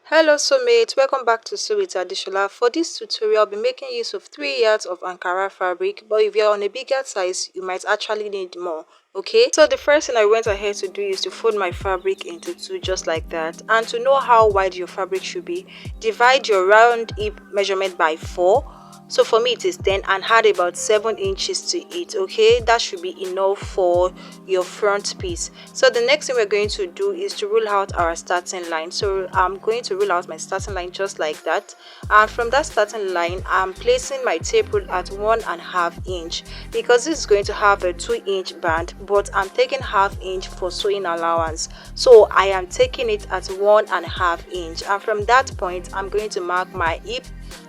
Hello soulmates, welcome back to Sew with Adishola. For this tutorial, I'll be making use of 3 yards of ankara fabric, but if you're on a bigger size, you might actually need more. Okay, so the first thing I went ahead to do is to fold my fabric into two, just like that. And to know how wide your fabric should be, divide your round hip measurement by 4. So for me it is 10 and add about 7 inches to it. Okay, that should be enough for your front piece. So the next thing we're going to do is to rule out our starting line. So I'm going to rule out my starting line just like that, and from that starting line I'm placing my tape rule at 1.5 inch, because this is going to have a 2-inch band, but I'm taking ½ inch for sewing allowance, so I am taking it at 1.5 inch. And from that point I'm going to mark my hip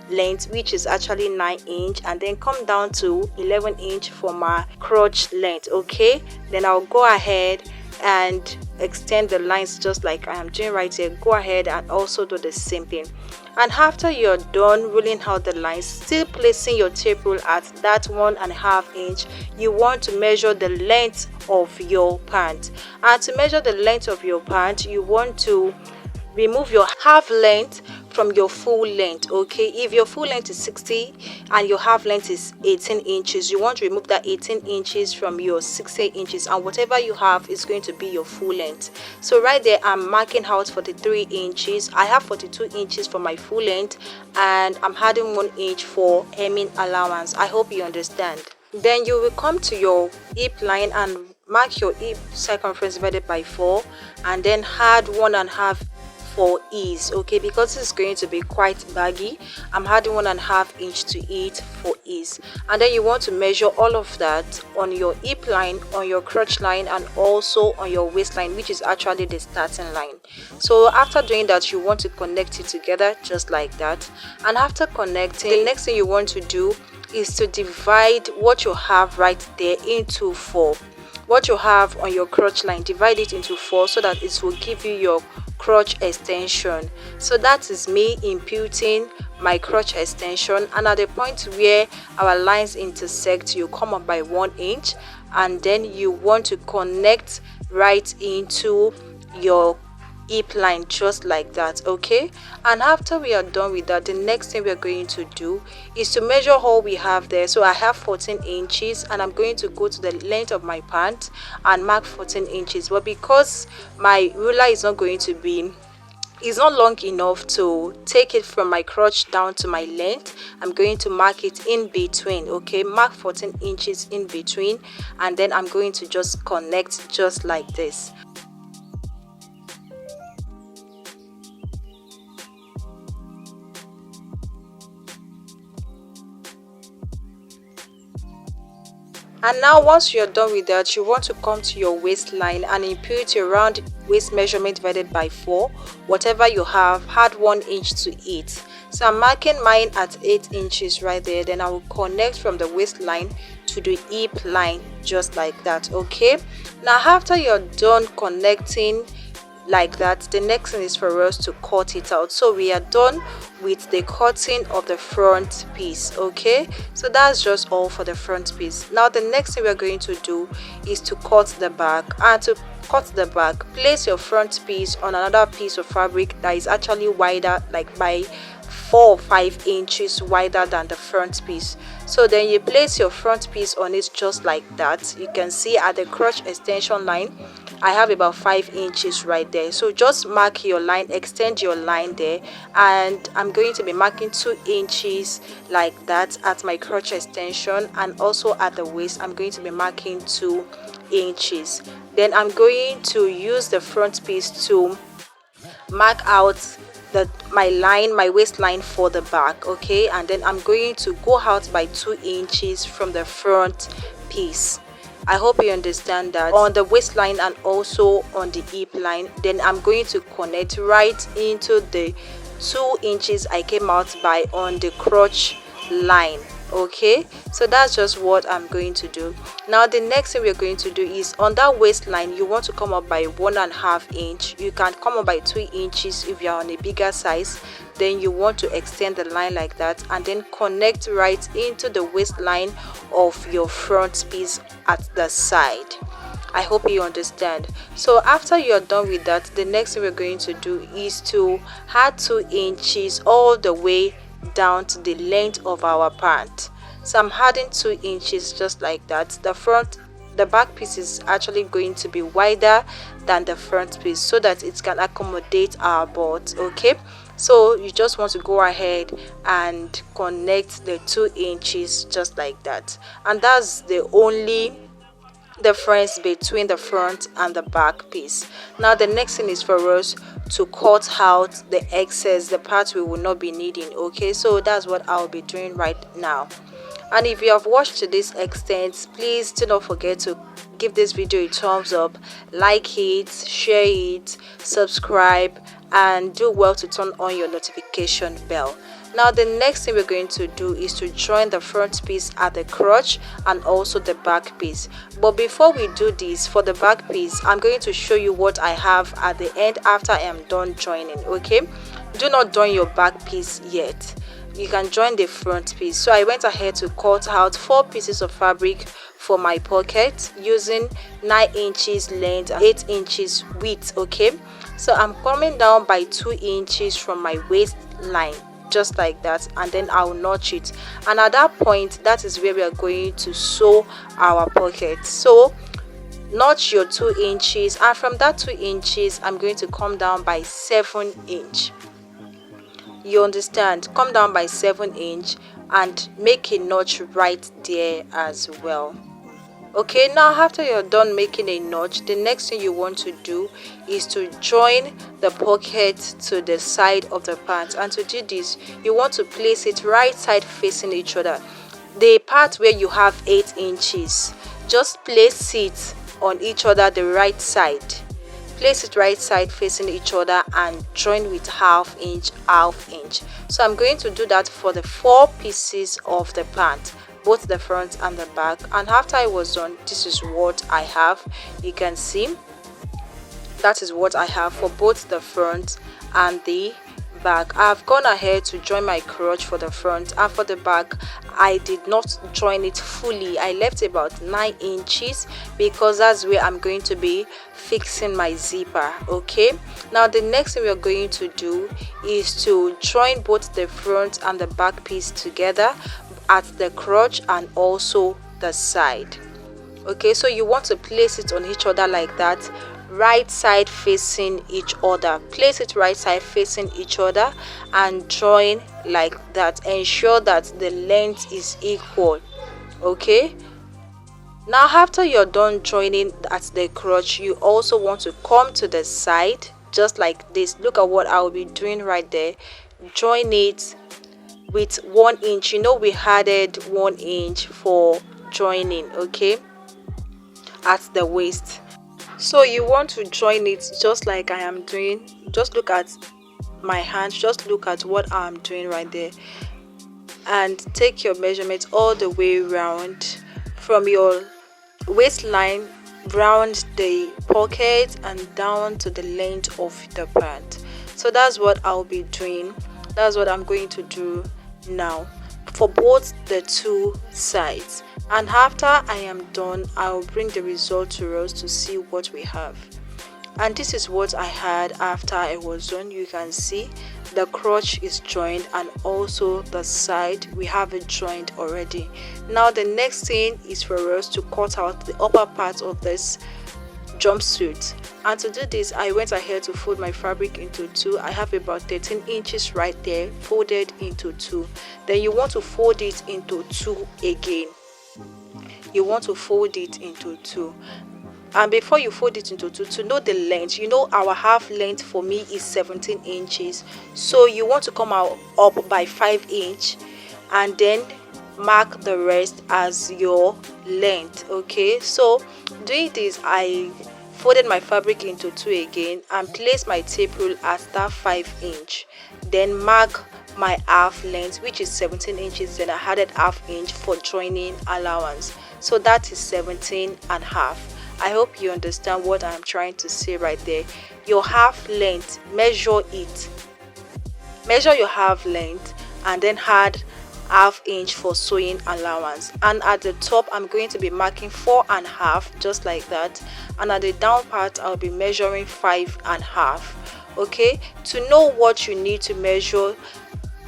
length, which is actually 9 inch, and then come down to 11 inch for my crotch length. Okay, then I'll go ahead and extend the lines just like I am doing right here. Go ahead and also do the same thing. And after you're done ruling out the lines, still placing your tape rule at that 1.5 inch, you want to measure the length of your pant. And to measure the length of your pant, you want to remove your half length from your full length. Okay, if your full length is 60 and your half length is 18 inches, you want to remove that 18 inches from your 60 inches, and whatever you have is going to be your full length. So right there I'm marking out 43 inches. I have 42 inches for my full length, and I'm adding 1 inch for hemming allowance. I hope you understand. Then you will come to your hip line and mark your hip circumference divided by 4, and then add 1.5 for ease. Okay, because this is going to be quite baggy, I'm adding 1.5 inch to it for ease. And then you want to measure all of that on your hip line, on your crotch line, and also on your waistline, which is actually the starting line. So after doing that, you want to connect it together just like that. And after connecting, the next thing you want to do is to divide what you have right there into 4. What you have on your crotch line, divide it into 4 so that it will give you your crotch extension. So that is me imputing my crotch extension, and at the point where our lines intersect, you come up by 1 inch, and then you want to connect right into your hip line just like that. Okay, and after we are done with that, the next thing we are going to do is to measure all we have there. So I have 14 inches, and I'm going to go to the length of my pant and mark 14 inches. But because my ruler is not going to be, it's not long enough to take it from my crotch down to my length, I'm going to mark it in between. Okay, mark 14 inches in between, and then I'm going to just connect just like this. And now once you're done with that, you want to come to your waistline and impute your round waist measurement divided by 4. Whatever you have, add 1 inch to it. So I'm marking mine at 8 inches right there. Then I will connect from the waistline to the hip line just like that. Okay, now after you're done connecting like that, the next thing is for us to cut it out. So we are done with the cutting of the front piece. Okay, so that's just all for the front piece. Now the next thing we're going to do is to cut the back. And to cut the back, place your front piece on another piece of fabric that is actually wider, like by 4 or 5 inches wider than the front piece. So then you place your front piece on it just like that. You can see at the crotch extension line I have about 5 inches right there. So just mark your line, extend your line there, and I'm going to be marking 2 inches like that at my crotch extension, and also at the waist I'm going to be marking 2 inches. Then I'm going to use the front piece to mark out my waistline for the back. Okay, and then I'm going to go out by 2 inches from the front piece. I hope you understand that on the waistline and also on the hip line. Then I'm going to connect right into the 2 inches I came out by on the crotch line. Okay, so that's just what I'm going to do. Now the next thing we're going to do is on that waistline, you want to come up by 1.5 inch. You can come up by 2 inches if you're on a bigger size. Then you want to extend the line like that, and then connect right into the waistline of your front piece at the side. I hope you understand. So after you're done with that, the next thing we're going to do is to add 2 inches all the way down to the length of our pant. So I'm adding 2 inches just like that. The back piece is actually going to be wider than the front piece so that it can accommodate our butt. Okay, so you just want to go ahead and connect the 2 inches just like that, and that's the only difference between the front and the back piece. Now the next thing is for us to cut out the excess, the part we will not be needing. Okay, so that's what I'll be doing right now. And if you have watched to this extent, please do not forget to give this video a thumbs up, like it, share it, subscribe, and do well to turn on your notification bell. Now the next thing we're going to do is to join the front piece at the crotch and also the back piece. But before we do this, for the back piece, I'm going to show you what I have at the end after I am done joining. Okay, do not join your back piece yet. You can join the front piece. So I went ahead to cut out 4 pieces of fabric for my pocket using 9 inches length and 8 inches width. Okay, so I'm coming down by 2 inches from my waistline just like that, and then I'll notch it, and at that point that is where we are going to sew our pocket. So notch your 2 inches, and from that 2 inches I'm going to come down by 7 inch. You understand? Come down by 7 inch and make a notch right there as well. Okay, now after you're done making a notch, the next thing you want to do is to join the pocket to the side of the pants. And to do this, you want to place it right side facing each other. The part where you have 8 inches, just place it on each other, the right side. Place it right side facing each other and join with half inch. So I'm going to do that for the 4 pieces of the pant, both the front and the back. And after I was done, this is what I have. You can see that is what I have for both the front and the back. I've gone ahead to join my crotch for the front, and for the back I did not join it fully. I left about 9 inches because that's where I'm going to be fixing my zipper. Okay, now the next thing we are going to do is to join both the front and the back piece together at the crotch and also the side. Okay, so you want to place it on each other like that, right side facing each other. Place it right side facing each other and join like that. Ensure that the length is equal. Okay, now after you're done joining at the crotch, you also want to come to the side just like this. Look at what I'll be doing right there. Join it with 1 inch. You know, we added 1 inch for joining, okay, at the waist. So you want to join it just like I am doing. Just look at my hands, just look at what I'm doing right there, and take your measurement all the way around from your waistline round the pocket and down to the length of the pant. So that's what I'll be doing. That's what I'm going to do now for both the 2 sides. And after I am done, I'll bring the result to us to see what we have. And this is what I had after I was done. You can see the crotch is joined and also the side we have it joined already. Now the next thing is for us to cut out the upper part of this jumpsuit, and to do this I went ahead to fold my fabric into 2. I have about 13 inches right there folded into 2. Then you want to fold it into 2 again. You want to fold it into 2, and before you fold it into 2, to know the length, you know our half length for me is 17 inches, so you want to come out up by 5 inch and then mark the rest as your length. Okay, so doing this, I folded my fabric into 2 again and placed my tape rule at that 5 inch, then mark my half length, which is 17 inches. Then I added half inch for joining allowance, so that is 17 and half. I hope you understand what I'm trying to say right there. Your half length, measure it, measure your half length and then add half inch for sewing allowance, and at the top I'm going to be marking 4.5, just like that, and at the down part I'll be measuring 5.5. okay, to know what you need to measure,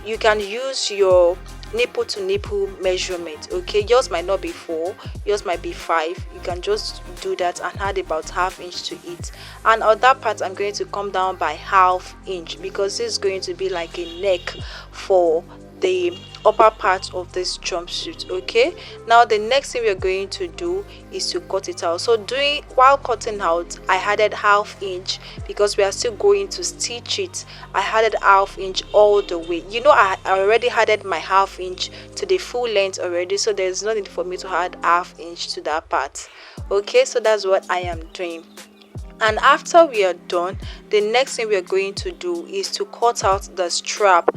you can use your nipple to nipple measurement. Okay, yours might not be 4, yours might be 5. You can just do that and add about half inch to it, and on that part I'm going to come down by half inch because this is going to be like a neck for the upper part of this jumpsuit. Okay, now the next thing we're going to do is to cut it out. So while cutting out, I added half inch because we are still going to stitch it. I added half inch all the way. You know, I already added my half inch to the full length already, so there's no need for me to add half inch to that part. Okay, so that's what I am doing. And after we are done, the next thing we are going to do is to cut out the strap.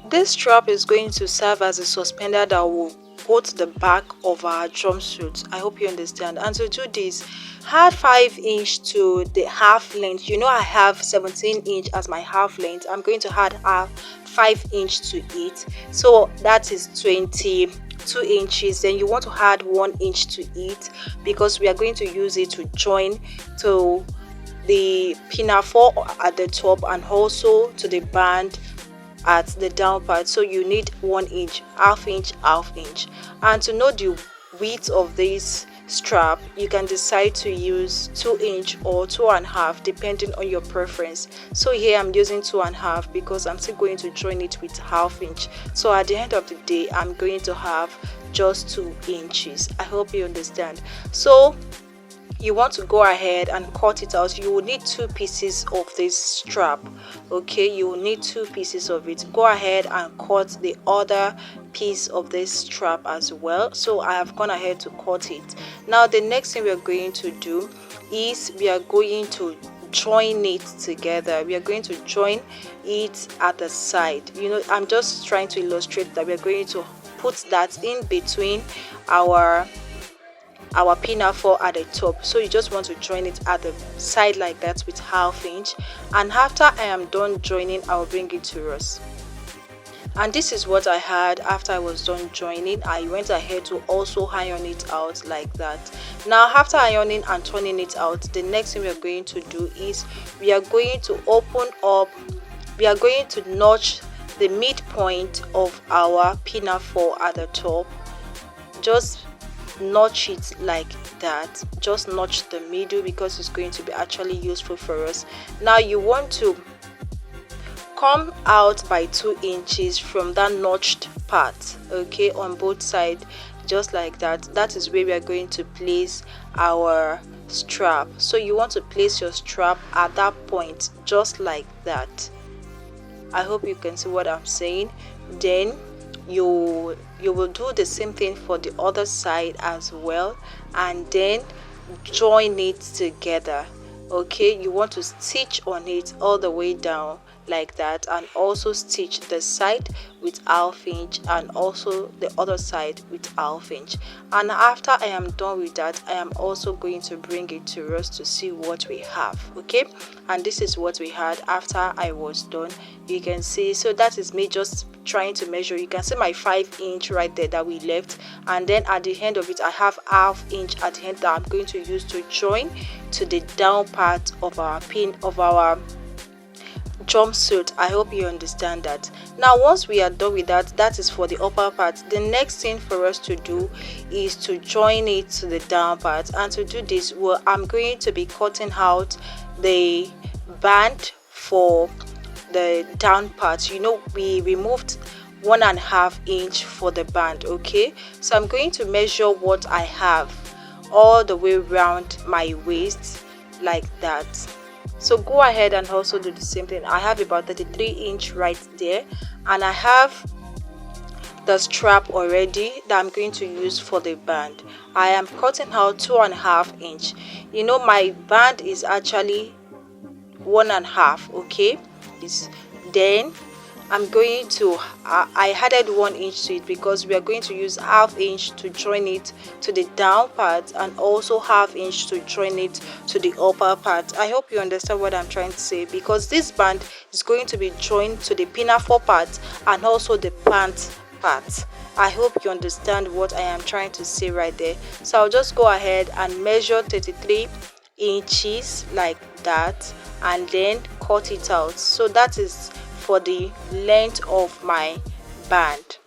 This strap is going to serve as a suspender that will go to the back of our jumpsuit. I hope you understand. And to do this, add 5 inch to the half length. You know, I have 17 inch as my half length. I'm going to add 5 inch to it, so that is 22 inches. Then you want to add 1 inch to it because we are going to use it to join to the pinafore at the top and also to the band at the down part. So you need 1 inch, half inch, half inch. And to know the width of this strap, you can decide to use 2 inch or 2.5 depending on your preference. So here I'm using 2.5 because I'm still going to join it with half inch. So at the end of the day, I'm going to have just 2 inches. I hope you understand. So you want to go ahead and cut it out. You will need 2 pieces of this strap. Okay, you will need 2 pieces of it. Go ahead and cut the other piece of this strap as well. So I have gone ahead to cut it. Now the next thing we are going to do is we are going to join it together. We are going to join it at the side. You know, I'm just trying to illustrate that we are going to put that in between our pinafore at the top. So you just want to join it at the side like that with half inch, and after I am done joining, I will bring it to us. And this is what I had after I was done joining. I went ahead to also iron it out like that. Now after ironing and turning it out, the next thing we are going to do is we are going to open up, we are going to notch the midpoint of our pinafore at the top. Just notch it like that, just notch the middle because it's going to be actually useful for us. Now you want to come out by 2 inches from that notched part, okay, on both sides, just like that. That is where we are going to place our strap. So you want to place your strap at that point, just like that. I hope you can see what I'm saying. Then you will do the same thing for the other side as well, and then join it together. Okay, you want to stitch on it all the way down like that, and also stitch the side with half inch and also the other side with half inch. And after I am done with that, I am also going to bring it to us to see what we have. Okay, and this is what we had after I was done. You can see, so that is me just trying to measure. You can see my 5 inch right there that we left, and then at the end of it I have half inch at the end that I'm going to use to join to the down part of our jumpsuit. I hope you understand that. Now once we are done with that, that is for the upper part. The next thing for us to do is to join it to the down part, and to do this, well, I'm going to be cutting out the band for the down part. You know, we removed 1.5 inch for the band. Okay, so I'm going to measure what I have all the way around my waist like that. So go ahead and also do the same thing. I have about 33 inch right there, and I have the strap already that I'm going to use for the band. I am cutting out 2.5 inch. You know, my band is actually 1.5. okay, then I'm going to I added 1 inch to it because we are going to use half inch to join it to the down part, and also half inch to join it to the upper part. I hope you understand what I'm trying to say, because this band is going to be joined to the pinafore part and also the pant part. I hope you understand what I am trying to say right there. So I'll just go ahead and measure 33 inches like that, and then cut it out. So that is for the length of my band.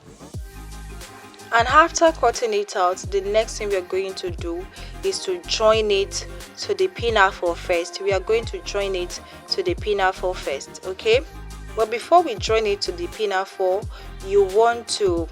And after cutting it out, the next thing we are going to do is to join it to the pinafore first. We are going to join it to the pinafore first, okay? But before we join it to the pinafore, you want to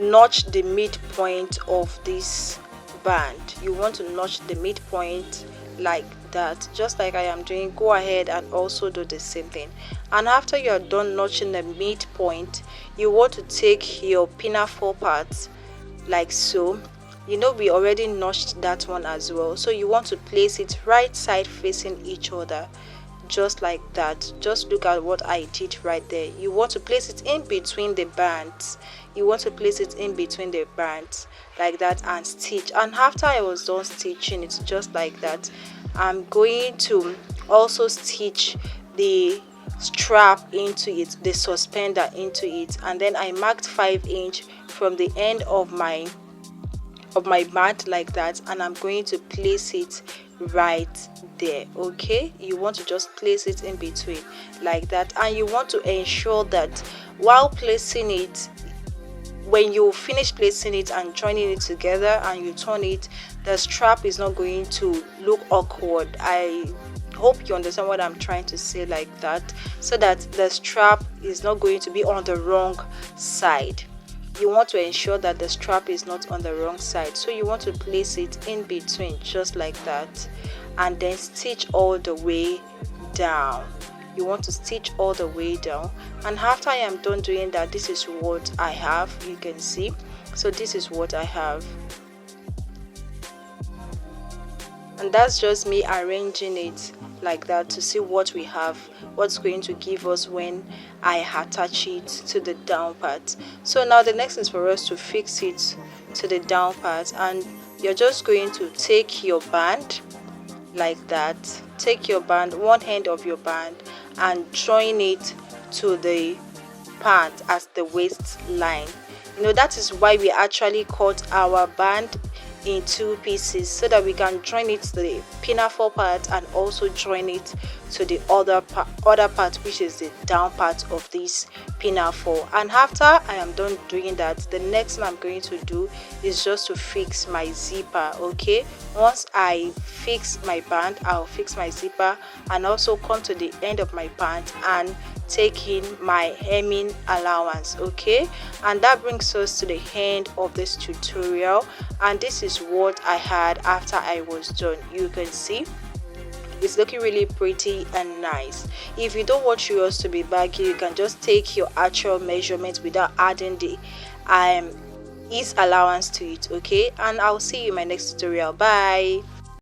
notch the midpoint of this band. You want to notch the midpoint like that, just like I am doing. Go ahead and also do the same thing. And after you are done notching the midpoint, you want to take your pinafore part like so. You know, we already notched that one as well, so you want to place it right side facing each other, just like that. Just look at what I did right there. You want to place it in between the bands. You want to place it in between the bands like that and stitch. And after I was done stitching it just like that, I'm going to also stitch the strap into it, the suspender into it, and then I marked 5 inch from the end of my mat like that, and I'm going to place it right there. Okay, you want to just place it in between like that, and you want to ensure that while placing it, when you finish placing it and joining it together and you turn it, the strap is not going to look awkward. I hope you understand what I'm trying to say like that, so that the strap is not going to be on the wrong side. You want to ensure that the strap is not on the wrong side, so you want to place it in between just like that, and then stitch all the way down. You want to stitch all the way down, and after I am done doing that, this is what I have. You can see, so this is what I have, and that's just me arranging it like that to see what we have, what's going to give us when I attach it to the down part. So now the next is for us to fix it to the down part, and you're just going to take your band like that, take your band, one end of your band, and join it to the pant as the waistline. You know, that is why we actually cut our band in 2 pieces, so that we can join it to the pinafore part and also join it to the other part, which is the down part of this pinafore. And after I am done doing that, the next thing I'm going to do is just to fix my zipper. Okay, once I fix my band, I'll fix my zipper and also come to the end of my pant and take in my hemming allowance. Okay, and that brings us to the end of this tutorial, and this is what I had after I was done. You can see it's looking really pretty and nice. If you don't want yours to be baggy, you can just take your actual measurements without adding the ease allowance to it. Okay, and I'll see you in my next tutorial. Bye.